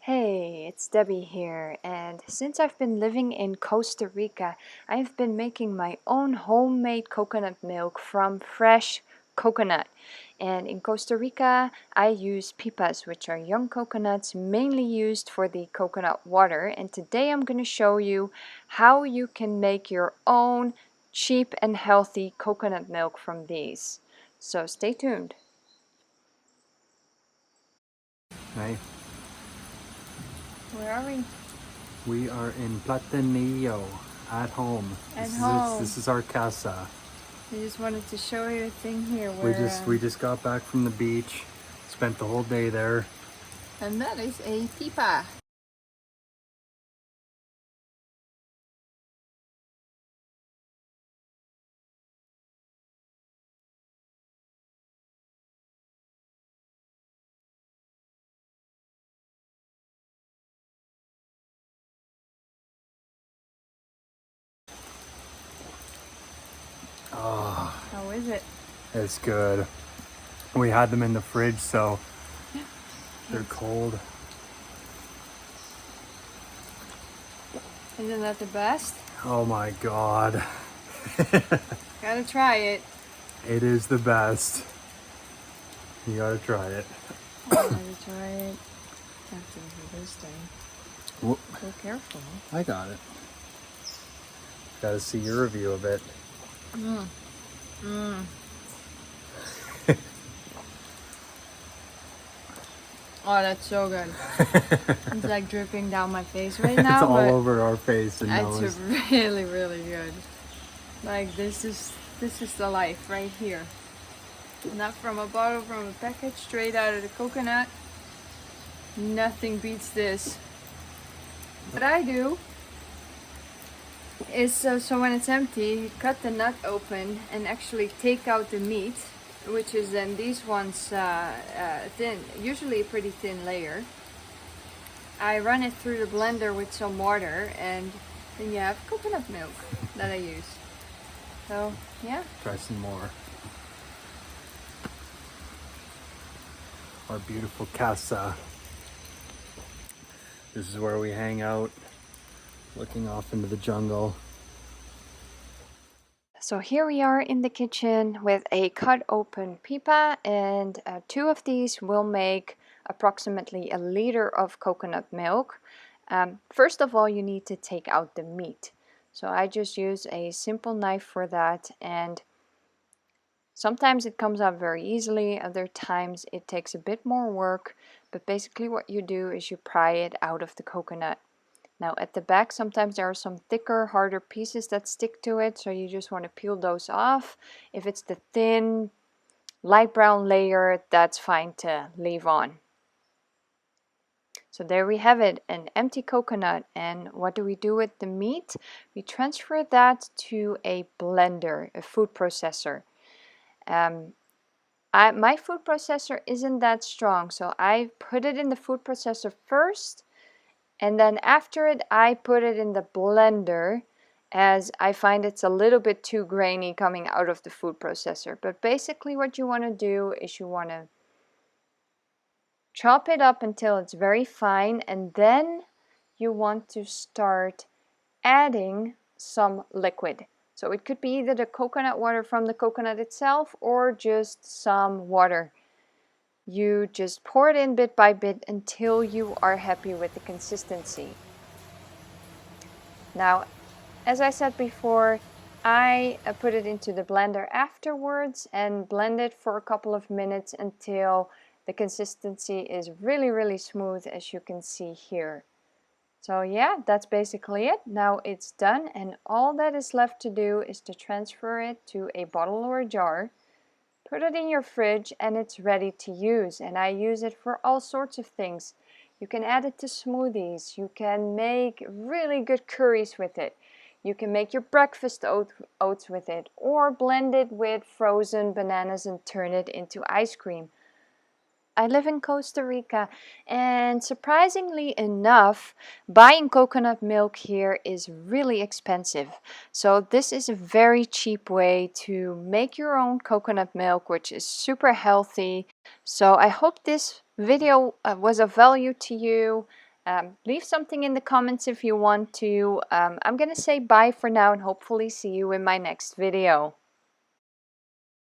Hey, it's Debbie here, and since I've been living in Costa Rica, I've been making my own homemade coconut milk from fresh coconut. And in Costa Rica, I use pipas, which are young coconuts mainly used for the coconut water. And today I'm going to show you how you can make your own cheap and healthy coconut milk from these. So stay tuned. Hey, Where are we? we are in Platanillo at home. At home. This is our casa. I just wanted to show you a thing here where We just got back from the beach, spent the whole day there. and that is a pipa. Oh, How is it? it's good. We had them in the fridge, so they're cold. Isn't that the best? Oh my God. Gotta try it. It is the best. You gotta try it. Gotta try it. After this thing. Whoop. So careful. I got it. Gotta see your review of it. Oh, that's so good. It's like dripping down my face right now. It's all but over our face and it's nose. really, really good. Like this is the life right here. Not from a bottle, from a package, straight out of the coconut. Nothing beats this. What I do is so when it's empty, you cut the nut open and actually take out the meat, which is then these ones thin, usually a pretty thin layer. I run it through the blender with some water, and then you have coconut milk that I use. So yeah. Try some more. Our beautiful casa. This is where we hang out, looking off into the jungle. So here we are in the kitchen with a cut open pipa, and two of these will make approximately a liter of coconut milk. First of all, you need to take out the meat. So I just use a simple knife for that, and sometimes it comes out very easily, other times it takes a bit more work, but basically what you do is you pry it out of the coconut. Now at the back sometimes there are some thicker, harder pieces that stick to it, so you just want to peel those off. If it's the thin, light brown layer, that's fine to leave on. So there we have it, an empty coconut. And what do we do with the meat? We transfer that to a blender, a food processor. My food processor isn't that strong, so I put it in the food processor first. And then after it, I put it in the blender, as I find it's a little bit too grainy coming out of the food processor. But basically what you want to do is you want to chop it up until it's very fine, and then you want to start adding some liquid. So it could be either the coconut water from the coconut itself or just some water. You just pour it in bit by bit until you are happy with the consistency. Now, as I said before, I put it into the blender afterwards and blend it for a couple of minutes until the consistency is really, really smooth, as you can see here. So yeah, that's basically it. Now it's done, and all that is left to do is to transfer it to a bottle or a jar. Put it in your fridge and it's ready to use, and I use it for all sorts of things. You can add it to smoothies, you can make really good curries with it, you can make your breakfast oats with it, or blend it with frozen bananas and turn it into ice cream. I live in Costa Rica, and surprisingly enough, buying coconut milk here is really expensive. So this is a very cheap way to make your own coconut milk, which is super healthy. So I hope this video was of value to you. Leave something in the comments if you want to. I'm gonna say bye for now and hopefully see you in my next video.